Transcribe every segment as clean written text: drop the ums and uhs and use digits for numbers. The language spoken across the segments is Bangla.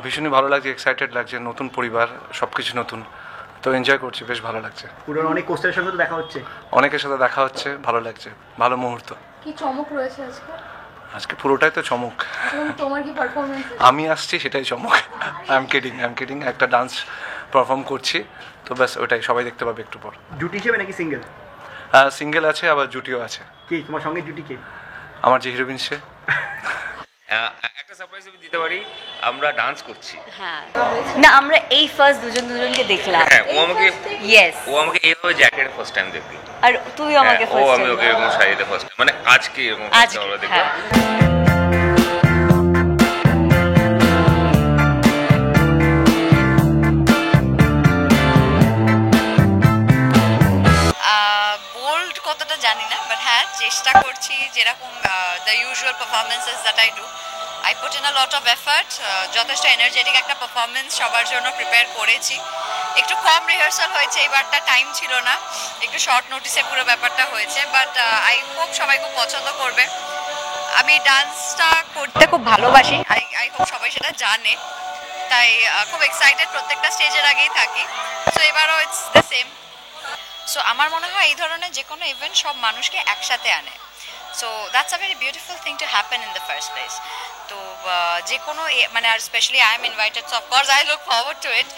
ভীষণই ভালো লাগছে, এক্সাইটেড লাগছে, নতুন পরিবার, সব কিছু নতুন, তো এনজয় করছি, বেশ ভালো লাগছে। পুরনো অনেক কোস্টারের সঙ্গে তো দেখা হচ্ছে, অনেকের সাথে দেখা হচ্ছে, ভালো লাগছে, ভালো মুহূর্ত। কি চমক রয়েছে আজকে? আজকে পুরোটাই তো চমক। তোমার কি পারফরমেন্স? আমি আসছি সেটাই চমক। আই এম কিডিং, একটা ডান্স পারফর্ম করছি, তো ব্যাস ওটাই, সবাই দেখতে পাবে একটু পর। জুটি হিসেবে নাকি সিঙ্গেল? সিঙ্গেল আছে, আবার জুটিও আছে। কি তোমার সঙ্গে জুটি কে? আমার যে হিরোইন সে। একটা সারপ্রাইজ আমি দিতে পারি, আমরা ডান্স করছি। হ্যাঁ না, আমরা এই ফার্স্ট দুজনকে দেখলাম। হ্যাঁ, ও আমাকে ইয়েস, ও আমাকে এইভাবে জ্যাকেটে ফার্স্ট টাইম দেখলো। আর তুই আমাকে ও ফার্স্ট আমি ওকে এরকম শাড়িতে ফার্স্ট টাইম, মানে আজকে এরকম আজকে আমরা দেখলাম। বোল্ড কতটা জানি না, বাট হ্যাঁ চেষ্টা করছি যেরকম the usual performances that I do. I put in a lot of effort, যথেষ্ট এনার্জেটিক একটা পারফরমেন্স সবার জন্য প্রিপেয়ার করেছি। একটু কম রিহার্সাল হয়েছে, এইবারটা টাইম ছিল না, একটু শর্ট নোটিসে পুরো ব্যাপারটা হয়েছে, বাট আই হোপ সবাই খুব পছন্দ করবে। আমি ডান্সটা করতে খুব ভালোবাসি, আই হোপ সবাই সেটা জানে, তাই খুব এক্সাইটেড প্রত্যেকটা স্টেজের আগেই থাকি। সো এবারও ইটস দ্য সেম। সো আমার মনে হয় এই ধরনের যে কোনো ইভেন্ট সব মানুষকে একসাথে আনে। So that's a very beautiful thing to happen in the first place. তো যে কোনো মানে আর specially I am invited, so of course I look forward to it.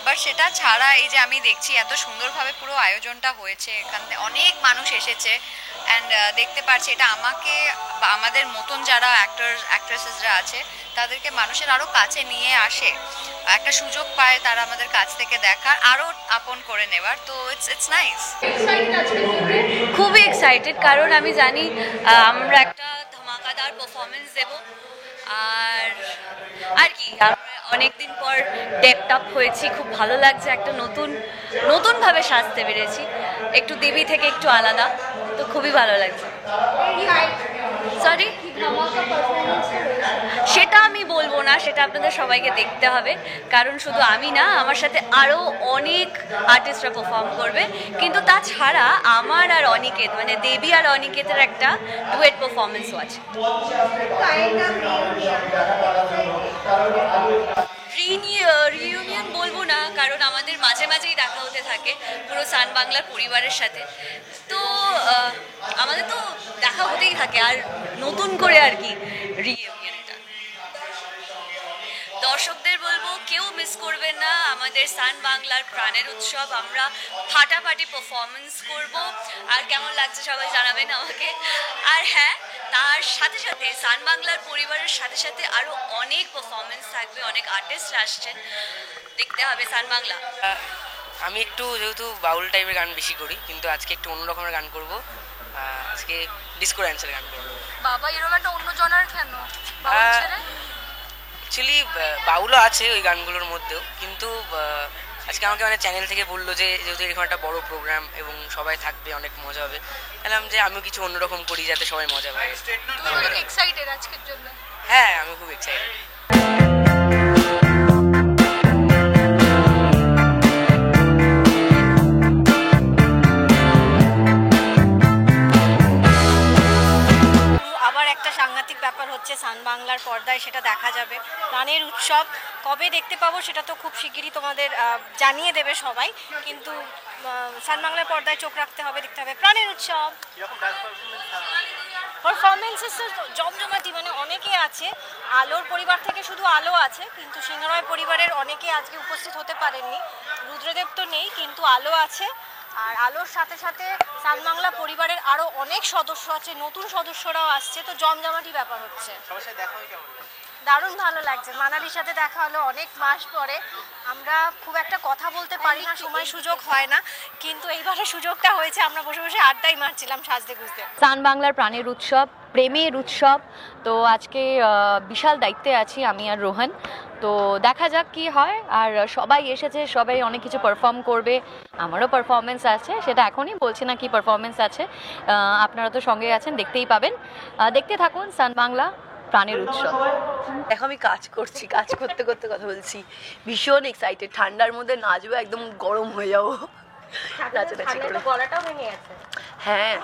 But সেটা ছাড়া এই যে আমি দেখছি এত সুন্দরভাবে পুরো আয়োজনটা হয়েছে, এখানে অনেক মানুষ এসেছে, অ্যান্ড দেখতে পাচ্ছি এটা আমাকে বা আমাদের মতন যারা অ্যাক্ট্রেসেসরা আছে তাদেরকে মানুষের আরও কাছে নিয়ে আসে, একটা সুযোগ পায় তারা আমাদের কাছ থেকে দেখার, আরও আপন করে নেওয়ার। তো ইটস নাইস। খুবই এক্সাইটেড, কারণ আমি জানি আমরা একটা ধামাকাদার পারফরমেন্স দেব। আর কি অনেকদিন পর ডেপড আপ হয়েছি, খুব ভালো লাগছে, একটা নতুনভাবে সাজতে পেরেছি, একটু দেবী থেকে একটু আলাদা, তো খুবই ভালো লাগছে। সরি, সেটা আমি বলবো না, সেটা আপনাদের সবাইকে দেখতে হবে, কারণ শুধু আমি না, আমার সাথে আরও অনেক আর্টিস্টরা পারফর্ম করবে, কিন্তু তাছাড়া আমার আর অনিকেত, মানে দেবী আর অনিকেতের একটা ডুয়েট পারফরমেন্সও আছে। রিইউনিয়ন বলবো না, কারণ আমাদের মাঝে মাঝেই দেখা হতে থাকে পুরো সান বাংলার পরিবারের সাথে, তো আমাদের তো দেখা হতেই থাকে, আর নতুন করে আর কি রিইউনিয়ন। এটা দর্শকদের বলবো কেউ মিস করবেন না আমাদের সান বাংলার প্রাণের উৎসব, আমরা ফাটাফাটি পারফরমেন্স করব, আর কেমন লাগছে সবাই জানাবেন আমাকে। আর হ্যাঁ, তার সাথে সাথে সান বাংলার পরিবারের সাথে সাথে আরও অনেক পারফরমেন্স থাকবে, অনেক আর্টিস্ট আসছেন, দেখতে হবে সান বাংলা। আমি একটু যেহেতু বাউল টাইপের গান বেশি করি, কিন্তু আজকে একটু অন্য রকমের গান করব, আজকে ডিস্কো ড্যান্সের গান করবো। বাবা, এরকম একটা অন্য জনার কেন? অ্যাকচুয়ালি বাউলও আছে ওই গানগুলোর মধ্যেও, কিন্তু আজকে আমাকে মানে চ্যানেল থেকে বললো যে যেহেতু এরকম একটা বড় প্রোগ্রাম এবং সবাই থাকবে, অনেক মজা হবে, বললাম যে আমিও কিছু অন্যরকম করি যাতে সবাই মজা পায়। তুমি অনেক এক্সাইটেড আজকের জন্য? হ্যাঁ, আমি খুব এক্সাইটেড। সাংঘাতিক ব্যাপার হচ্ছে সান বাংলার পর্দায়, সেটা দেখা যাবে। প্রাণের উৎসব কবে দেখতে পাবো সেটা তো খুব শিগগিরই তোমাদের জানিয়ে দেবে সবাই, কিন্তু সান বাংলার পর্দায় চোখ রাখতে হবে, দেখতে হবে প্রাণের উৎসব। পারফরমেন্সেস জমজমাটি, মানে অনেকে আছে, আলোর পরিবার থেকে শুধু আলো আছে, কিন্তু সিংহরায় পরিবারের অনেকে আজকে উপস্থিত হতে পারেননি। রুদ্রদেব তো নেই, কিন্তু আলো আছে, আর আলোর সাথে সাথে সান বাংলা পরিবারের আরও অনেক সদস্য আছে, নতুন সদস্যরাও আসছে, তো জমজমাটি ব্যাপার হচ্ছে। দারুণ ভালো লাগছে, মানালির সাথে দেখা হলো অনেক মাস পরে। আমরা খুব একটা কথা বলতে পারি না, সময় সুযোগ হয় না, কিন্তু এইবারে সুযোগটা হয়েছে, আমরা বসে বসে আড্ডাই মারছিলাম সাজতে গুজতে। সান বাংলার প্রাণের উৎসব, প্রেমের উৎসব, তো আজকে বিশাল দায়িত্বে আছি আমি আর রোহন, তো দেখা যাক কি হয়। আর সবাই এসেছে, সবাই অনেক কিছু পারফর্ম করবে, আমারও পারফরমেন্স আছে, সেটা এখনই বলছি না কি পারফরমেন্স আছে, আপনারা তো সঙ্গে আছেন, দেখতেই পাবেন, দেখতে থাকুন সান বাংলা প্রাণের উৎসব। দেখো আমি কাজ করছি, কাজ করতে করতে কথা বলছি, ভীষণ এক্সাইটেড, ঠান্ডার মধ্যে নাচবো, একদম গরম হয়ে যাবো নাচানাচি করে। গলাটাও ভেঙে গেছে। হ্যাঁ,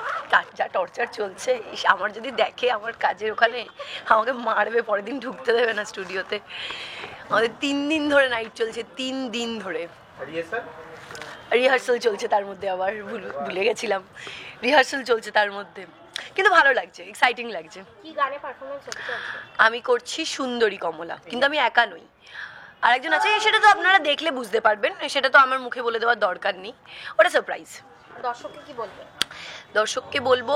যা টর্চার চলছে, আমার যদি দেখে আমার কাজের ওখানে আমাকে মারবে, পরের দিন ঢুকতে দেবে না স্টুডিওতে। আমাদের 3 দিন ধরে নাইট চলছে, 3 দিন ধরে রিহার্সাল চলছে, তার মধ্যে আবার ভুলে গেছিলাম, রিহার্সাল চলছে তার মধ্যে, কিন্তু ভালো লাগছে, এক্সাইটিং লাগছে। কি গানে পারফরমেন্স হচ্ছে আজকে? আমি করছি সুন্দরী কমলা, কিন্তু আমি একা নই, আরেকজন আছে, সেটা তো আপনারা দেখলে বুঝতে পারবেন, সেটা তো আমার মুখে বলে দেওয়ার দরকার নেই, ওটা সারপ্রাইজ। দর্শককে কি বলবেন? দর্শককে বলবো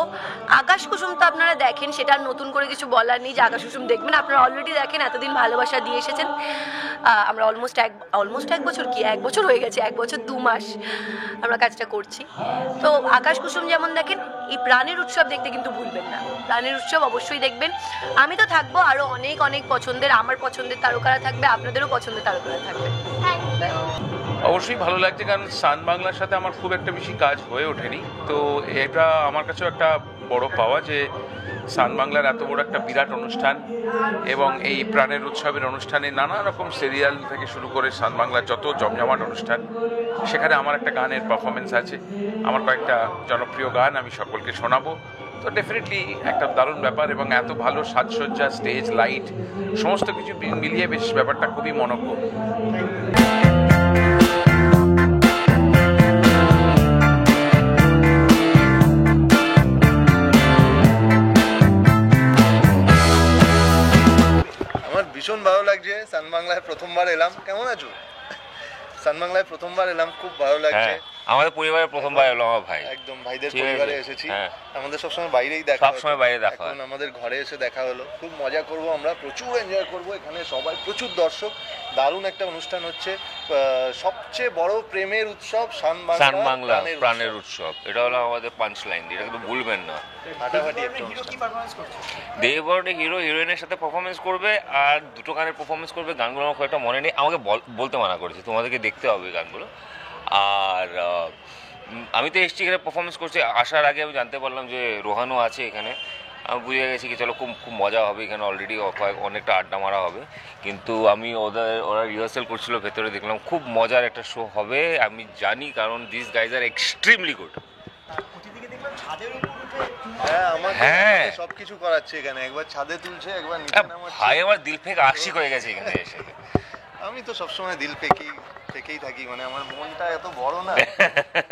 আকাশ কুসুম তো আপনারা দেখেন, সেটা নতুন করে কিছু বলার নেই যে আকাশ কুসুম দেখবেন, আপনারা অলরেডি দেখেন, এতদিন ভালোবাসা দিয়ে এসেছেন। আমরা অলমোস্ট এক বছর, কি 1 বছর হয়ে গেছে, 1 বছর 2 মাস আমরা কাজটা করছি। তো আকাশ কুসুম যেমন দেখেন, এই প্রাণের উৎসব দেখতে কিন্তু ভুলবেন না, প্রাণের উৎসব অবশ্যই দেখবেন। আমি তো থাকবো, আরও অনেক অনেক পছন্দের, আমার পছন্দের তারকারা থাকবে, আপনাদেরও পছন্দের তারকারা থাকবে। অবশ্যই ভালো লাগছে, কারণ সান বাংলার সাথে আমার খুব একটা বেশি কাজ হয়ে ওঠেনি, তো এটা আমার কাছেও একটা বড় পাওয়া যে সান বাংলার এত বড় একটা বিরাট অনুষ্ঠান এবং এই প্রাণের উৎসবের অনুষ্ঠানে নানা রকম সিরিয়াল থেকে শুরু করে সান বাংলার যত জমজমাট অনুষ্ঠান, সেখানে আমার একটা গানের পারফরমেন্স আছে, আমার কয়েকটা জনপ্রিয় গান আমি সকলকে শোনাবো, তো ডেফিনেটলি একটা দারুণ ব্যাপার। এবং এত ভালো সাজসজ্জা, স্টেজ, লাইট, সমস্ত কিছু মিলিয়ে বেশ ব্যাপারটা খুবই মনোজ্ঞ। ভীষণ ভালো লাগছে, সান বাংলায় প্রথমবার এলাম। কেমন আছো? সান বাংলায় প্রথমবার এলাম, খুব ভালো লাগছে। আমাদের পরিবারের প্রথমবার এলো আমার ভাই, একদম ভাইদের পরিবারে এসেছি। আমাদের সবসময় বাইরেই দেখা, সবসময় বাইরে দেখা, এখন আমাদের ঘরে এসে দেখা হলো, খুব মজা করব, আমরা প্রচুর এনজয় করব, এখানে সবাই প্রচুর দর্শক, দারুণ একটা অনুষ্ঠান হচ্ছে, সবচেয়ে বড় প্রেমের উৎসব সান বাংলা প্রাণের উৎসব, এটা হলো আমাদের পাঞ্চ লাইন, এটা কিন্তু ভুলবেন না। ফাটাফাটি একটা অনুষ্ঠান। দেববরণে হিরো হিরোইনের সাথে পারফরমেন্স করবে আর দুটো গানের পারফরমেন্স করবে, গানগুলো আমার খুব একটা মনে নেই, আমাকে বলতে মানা করেছে, তোমাদেরকে দেখতে হবে গানগুলো। আর আমি তো এসছি এখানে পারফরমেন্স করছি, আসার আগে আমি জানতে পারলাম যে রোহানও আছে এখানে, আমি বুঝে গেছি কি চলো খুব মজা হবে এখানে, অলরেডি অনেকটা আড্ডা মারা হবে, কিন্তু আমি ওরা রিহার্সাল করছিল ভেতরে, দেখলাম খুব মজার একটা শো হবে আমি জানি, কারণ this guys are extremely good. হ্যাঁ, সবকিছু করাচ্ছে এখানে, একবার ছাদে তুলছে, একবার নিচে নামাচ্ছে। ভাই আমার দিল ফেক আশিক হয়ে গেছে এখানে এসে। আমি তো সবসময় দিল ফেকেই থাকি, মানে আমার মনটা এত বড় না,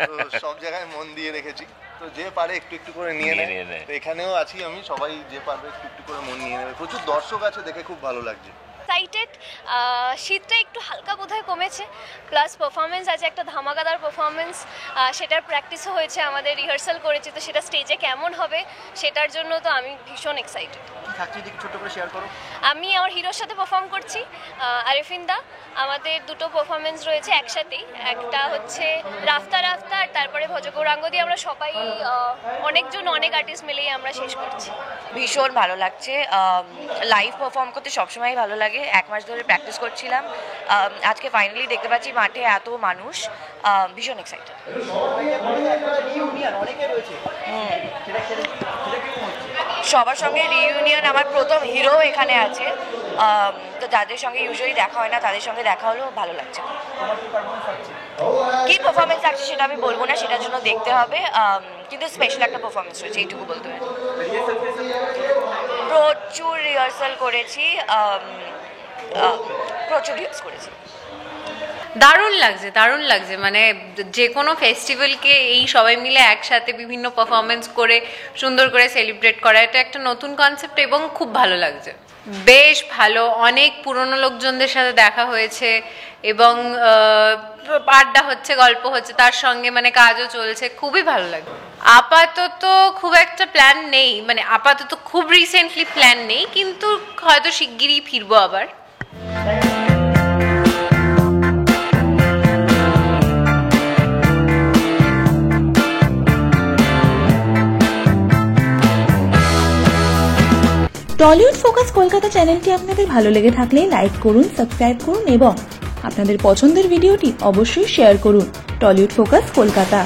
তো সব জায়গায় মন দিয়ে রেখেছি, তো যে পারে একটু একটু করে নিয়ে নেয়, তো এখানেও আছি আমি, সবাই যে পারবে একটু একটু করে মন নিয়ে নেবে, প্রচুর দর্শক আছে, দেখে খুব ভালো লাগছে। এক্সাইটেড, শীতটা একটু হালকা বোধহয় কমেছে, প্লাস পারফরমেন্স আছে একটা ধামাকাদার পারফরমেন্স, সেটার প্র্যাকটিসও হয়েছে, আমাদের রিহার্সাল করেছি, তো সেটা স্টেজে কেমন হবে সেটার জন্য তো আমি ভীষণ এক্সাইটেড। ছোট করে শেয়ার করো। আমি আমার হিরোর সাথে পারফর্ম করছি, আরিফিন দা, আমাদের দুটো পারফরমেন্স রয়েছে একসাথেই, একটা হচ্ছে রাফতা রাফতা আর তারপরে ভজগৌরাঙ্গ দিয়ে আমরা সবাই অনেকজন অনেক আর্টিস্ট মিলেই আমরা শেষ করছি। ভীষণ ভালো লাগছে, লাইভ পারফর্ম করতে সবসময় ভালো লাগে, 1 মাস ধরে প্র্যাকটিস করছিলাম, আজকে ফাইনালি দেখতে পাচ্ছি মাঠে এত মানুষ, ভীষণ এক্সাইটেড। সবার সঙ্গে রিইউনিয়ন, আমার প্রথম হিরো এখানে আছে, তো যাদের সঙ্গে ইউজুয়ালি দেখা হয় না তাদের সঙ্গে দেখা হলো, ভালো লাগছে। কি পারফরমেন্স আছে সেটা আমি বলবো না, সেটার জন্য দেখতে হবে, কিন্তু স্পেশাল একটা পারফরমেন্স রয়েছে, এইটুকু বলতে পারি। প্রচুর রিহার্সাল করেছি, প্রচুর রিহার্স করেছি। দারুণ লাগছে, মানে যে কোনো ফেস্টিভ্যালকে এই সবাই মিলে একসাথে বিভিন্ন পারফরমেন্স করে সুন্দর করে সেলিব্রেট করা, এটা একটা নতুন কনসেপ্ট এবং খুব ভালো লাগছে, বেশ ভালো। অনেক পুরনো লোকজনদের সাথে দেখা হয়েছে এবং আড্ডা হচ্ছে, গল্প হচ্ছে, তার সঙ্গে মানে কাজও চলছে, খুবই ভালো লাগে। আপাতত খুব একটা প্ল্যান নেই, মানে আপাতত খুব রিসেন্টলি প্ল্যান নেই, কিন্তু হয়তো শিগগিরই ফিরবো আবার। টলিউড ফোকাস কলকাতা চ্যানেলটি আপনাদের ভালো লেগে থাকলে লাইক করুন, সাবস্ক্রাইব করুন এবং আপনাদের পছন্দের ভিডিওটি অবশ্যই শেয়ার করুন। Tollywood focus Kolkata.